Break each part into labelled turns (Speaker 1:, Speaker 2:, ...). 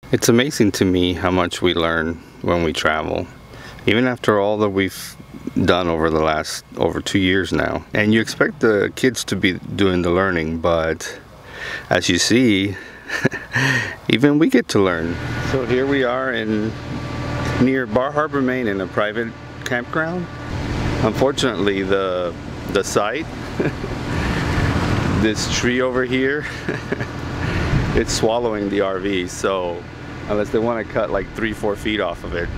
Speaker 1: It's amazing to me how much we learn when we travel, even after all that we've done over the last over 2 years now. And you expect the kids to be doing the learning, but as you see, even we get to learn. So here we are near Bar Harbor, Maine, in a private campground. Unfortunately, the site, this tree over here, it's swallowing the RV. So unless they want to cut like 3-4 feet off of it,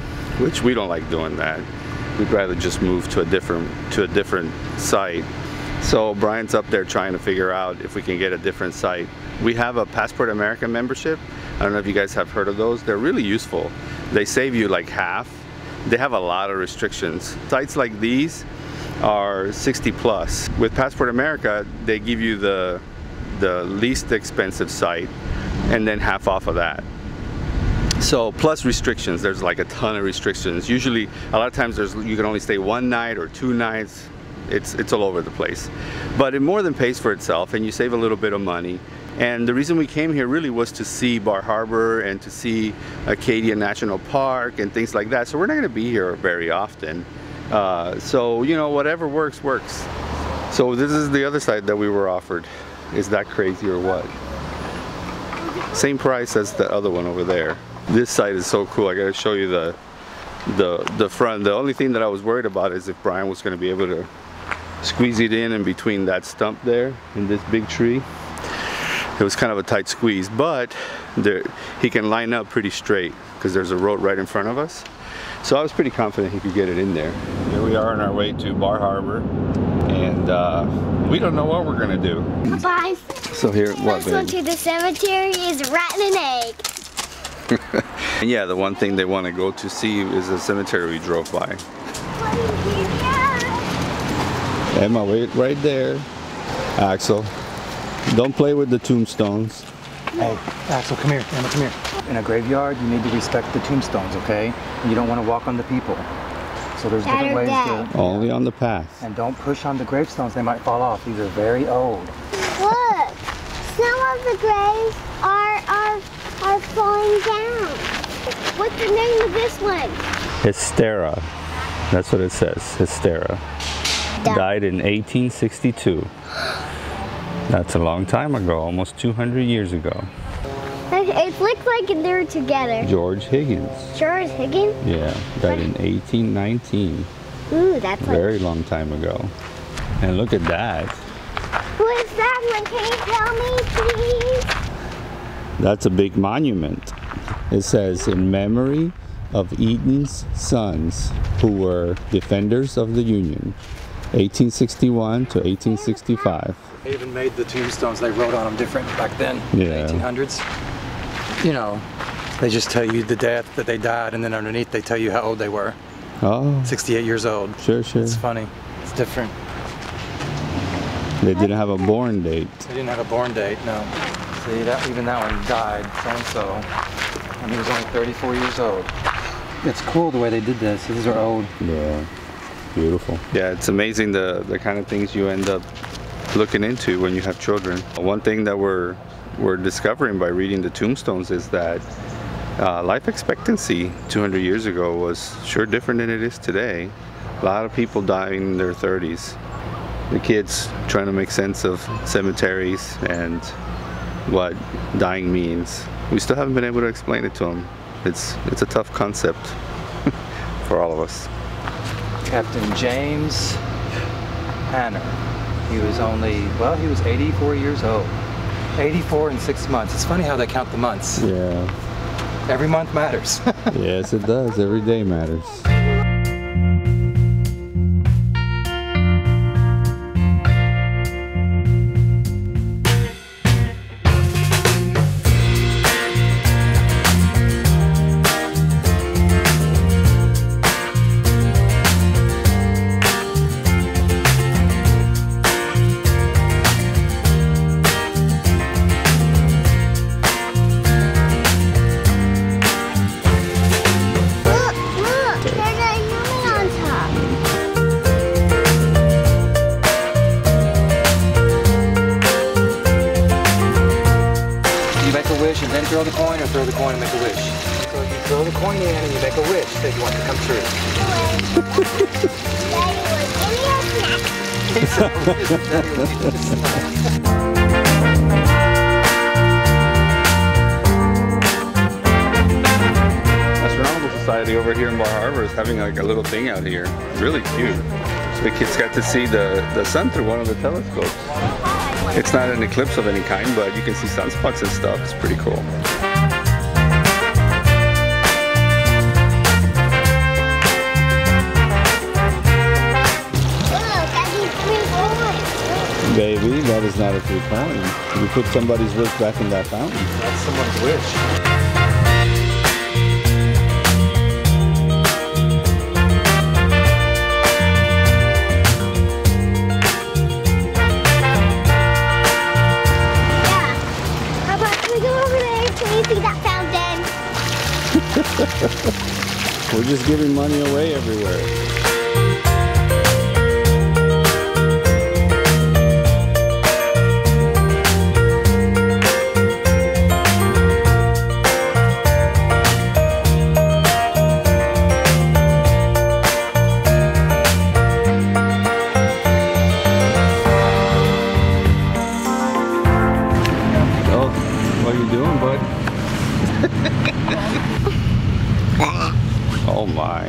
Speaker 1: which we don't like doing that, we'd rather just move to a different site. So Brian's up there trying to figure out if we can get a different site. We have a Passport America membership. I don't know if you guys have heard of those. They're really useful. They save you like half. They have a lot of restrictions. Sites like these are 60 plus. With Passport America, they give you the least expensive site and then half off of that. So plus restrictions, there's like a ton of restrictions. Usually a lot of times you can only stay 1 night or 2 nights. It's all over the place, but it more than pays for itself, and you save a little bit of money. And the reason we came here really was to see Bar Harbor and to see Acadia National Park and things like that. So we're not going to be here very often, so you know, whatever works. So this is the other side that we were offered. Is that crazy or what? Same price as the other one over there. This side is so cool. I gotta show you the front. The only thing that I was worried about is if Brian was gonna be able to squeeze it in between that stump there and this big tree. It was kind of a tight squeeze, but he can line up pretty straight because there's a road right in front of us. So I was pretty confident he could get it in there. Here we are on our way to Bar Harbor, and we don't know what we're gonna do.
Speaker 2: Bye.
Speaker 1: So here, what, baby?
Speaker 2: Let's go to the cemetery. Is a rat and an egg.
Speaker 1: And yeah, the one thing they want to go to see is the cemetery we drove by. Emma, wait right there. Axel, don't play with the tombstones.
Speaker 3: Hey, Axel, come here. Emma, come here. In a graveyard, you need to respect the tombstones, okay? You don't want to walk on the people. So there's different ways to...
Speaker 1: Only on the path.
Speaker 3: And don't push on the gravestones, they might fall off. These are very old.
Speaker 2: Look, some of the graves are falling down. What's the name of this one?
Speaker 1: Hystera. That's what it says, Hystera. Died in 1862. That's a long time ago, almost 200 years ago.
Speaker 2: It looks like they're together.
Speaker 1: George Higgins.
Speaker 2: George Higgins?
Speaker 1: Yeah, died in 1819.
Speaker 2: Ooh, that's
Speaker 1: very long time ago. And look at that.
Speaker 2: Who is that one? Can you tell me, please?
Speaker 1: That's a big monument. It says, in memory of Eaton's sons, who were defenders of the Union, 1861 to 1865.
Speaker 3: They even made the tombstones, they wrote on them different back then,
Speaker 1: yeah.
Speaker 3: 1800s. You know, they just tell you the death that they died, and then underneath they tell you how old they were.
Speaker 1: Oh.
Speaker 3: 68 years old.
Speaker 1: Sure.
Speaker 3: It's funny. It's different.
Speaker 1: They didn't have a born date.
Speaker 3: They didn't have a born date, no. See, even that one died, so-and-so, and he was only 34 years old. It's cool the way they did this. These are old.
Speaker 1: Yeah, beautiful. Yeah, it's amazing the kind of things you end up looking into when you have children. One thing that we're discovering by reading the tombstones is that life expectancy 200 years ago was sure different than it is today. A lot of people dying in their 30s. The kids trying to make sense of cemeteries and what dying means. We still haven't been able to explain it to them. It's a tough concept for all of us.
Speaker 3: Captain James Hanner. He was he was 84 years old. 84 and 6 months. It's funny how they count the months.
Speaker 1: Yeah.
Speaker 3: Every month matters.
Speaker 1: Yes, it does. Every day matters.
Speaker 3: So you throw the coin in and you make a wish that you want to come true.
Speaker 2: Daddy will give me a snack.
Speaker 1: Astronomical Society over here in Bar Harbor is having like a little thing out here. Really cute. The kids got to see the sun through one of the telescopes. It's not an eclipse of any kind, but you can see sunspots and stuff. It's pretty cool. Baby, that is not a 3 coin. You put somebody's wish back in that fountain.
Speaker 3: That's someone's wish.
Speaker 1: We're just giving money away everywhere. Oh, what are you doing, bud? Oh my.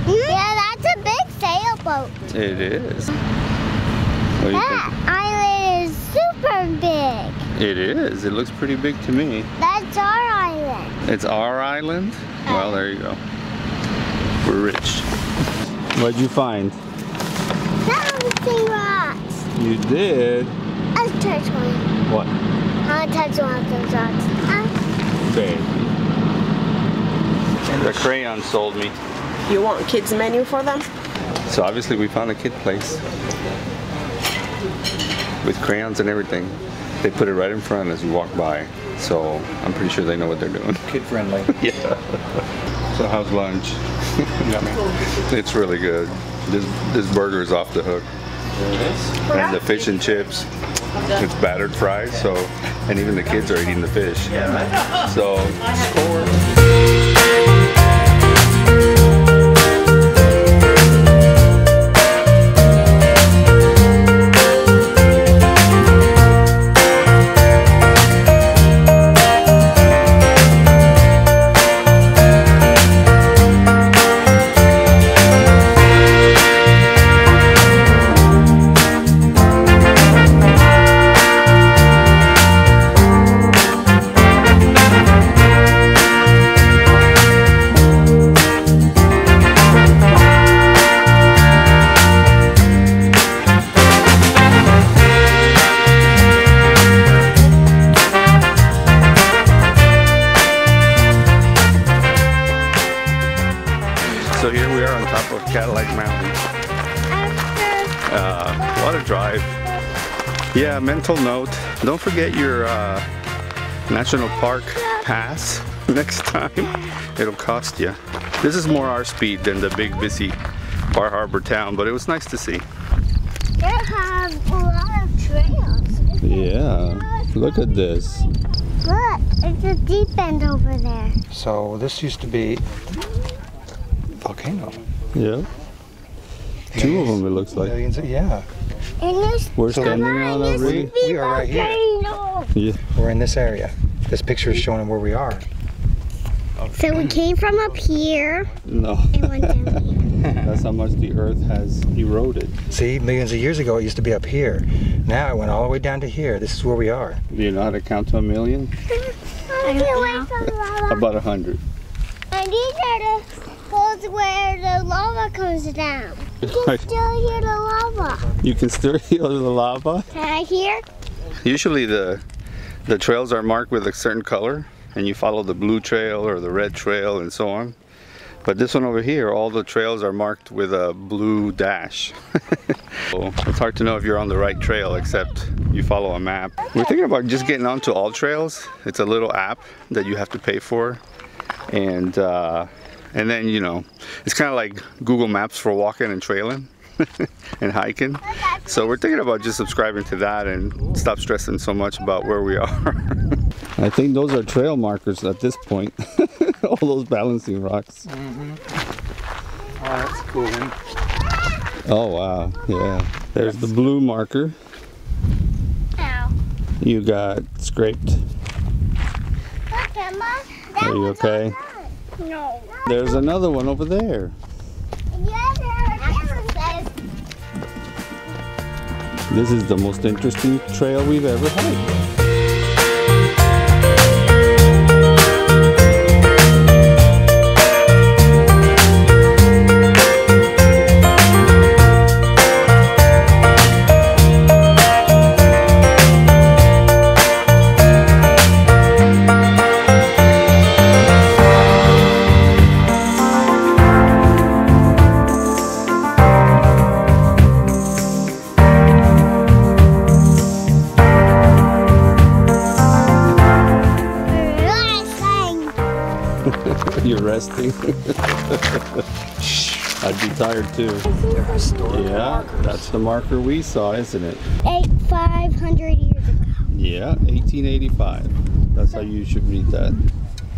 Speaker 2: Yeah, that's a big sailboat.
Speaker 1: It is. What do you
Speaker 2: That island is super big.
Speaker 1: think? It is. It looks pretty big to me.
Speaker 2: That's our island.
Speaker 1: It's our island? Well, there you go. We're rich. What'd you find?
Speaker 2: Something rocks.
Speaker 1: You did?
Speaker 2: Let's touch one.
Speaker 1: What?
Speaker 2: I'll touch one of those rocks.
Speaker 1: Baby. The crayon sold me.
Speaker 4: You want kids menu for them?
Speaker 1: So obviously we found a kid place. With crayons and everything. They put it right in front as you walk by. So I'm pretty sure they know what they're doing.
Speaker 3: Kid friendly.
Speaker 1: Yeah. So how's lunch? It's really good. This burger is off the hook. And the fish and chips, it's battered fries, so, and even the kids are eating the fish. So, score. So here we are on top of Cadillac Mountain. What a drive. Yeah, mental note. Don't forget your National Park pass next time. It'll cost you. This is more our speed than the big busy Bar Harbor town, but it was nice to see.
Speaker 2: They have a lot of trails.
Speaker 1: Yeah, look at this.
Speaker 2: Look, it's a deep end over there.
Speaker 3: So this used to be volcano.
Speaker 1: Yeah. Two of them, it looks like.
Speaker 3: Millions of, yeah.
Speaker 2: And there's
Speaker 1: We're standing on a
Speaker 3: we are right here.
Speaker 2: volcano.
Speaker 1: Yeah.
Speaker 3: We're in this area. This picture is showing where we are.
Speaker 2: So we came from up here
Speaker 1: No.
Speaker 2: and went down here.
Speaker 1: That's how much the earth has eroded.
Speaker 3: See, millions of years ago it used to be up here. Now it went all the way down to here. This is where we are.
Speaker 1: Do you know how to count to 1,000,000? About 100.
Speaker 2: And these are the holes where the lava comes down. You can still hear the lava.
Speaker 1: You can still hear the lava?
Speaker 2: Can I hear?
Speaker 1: Usually the trails are marked with a certain color, and you follow the blue trail or the red trail and so on. But this one over here, all the trails are marked with a blue dash. So it's hard to know if you're on the right trail, except you follow a map. We're thinking about just getting onto All Trails. It's a little app that you have to pay for. And then, you know, it's kind of like Google Maps for walking and trailing and hiking. So we're thinking about just subscribing to that and stop stressing so much about where we are. I think those are trail markers at this point. All those balancing rocks.
Speaker 3: Oh, that's a cool one.
Speaker 1: Oh wow, yeah. There's the blue marker.
Speaker 2: Ow.
Speaker 1: You got scraped.
Speaker 2: Look, Emma.
Speaker 1: Are you okay?
Speaker 2: No.
Speaker 1: There's another one over there. This is the most interesting trail we've ever hiked. You're resting. I'd be tired too.
Speaker 3: They're historical
Speaker 1: Yeah,
Speaker 3: markers.
Speaker 1: that's the marker we saw, isn't it?
Speaker 2: 500 years ago.
Speaker 1: Yeah, 1885. That's how you should read that.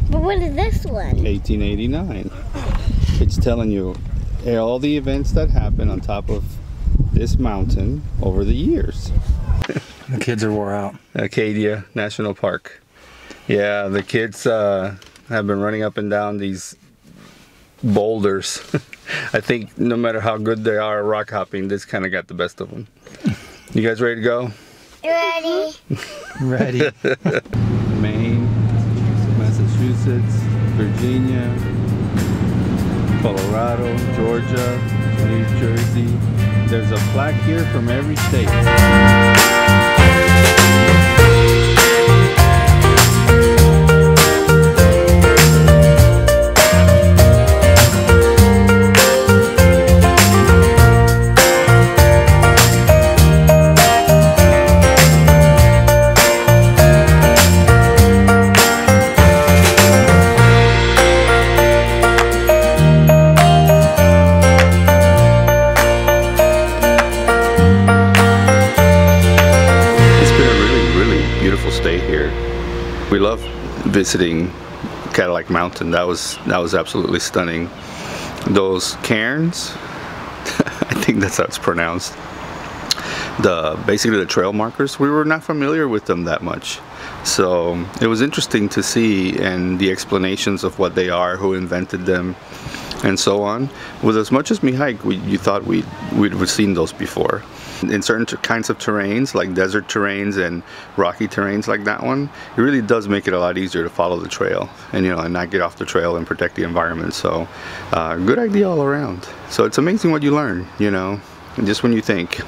Speaker 2: But what is this one?
Speaker 1: 1889. It's telling you all the events that happened on top of this mountain over the years.
Speaker 3: The kids are wore out.
Speaker 1: Acadia National Park. Yeah, the kids have been running up and down these boulders. I think no matter how good they are at rock hopping, this kind of got the best of them. You guys ready to go?
Speaker 2: Ready?
Speaker 3: Ready.
Speaker 1: Maine, Massachusetts, Virginia, Colorado, Georgia, New Jersey. There's a plaque here from every state. We love visiting Cadillac Mountain. That was absolutely stunning. Those cairns, I think that's how it's pronounced. Basically the trail markers, we were not familiar with them that much. So it was interesting to see, and the explanations of what they are, who invented them, and so on. With as much as we hike, you thought we'd seen those before. In certain kinds of terrains, like desert terrains and rocky terrains like that one, it really does make it a lot easier to follow the trail and and not get off the trail and protect the environment. So good idea all around. So it's amazing what you learn, just when you think.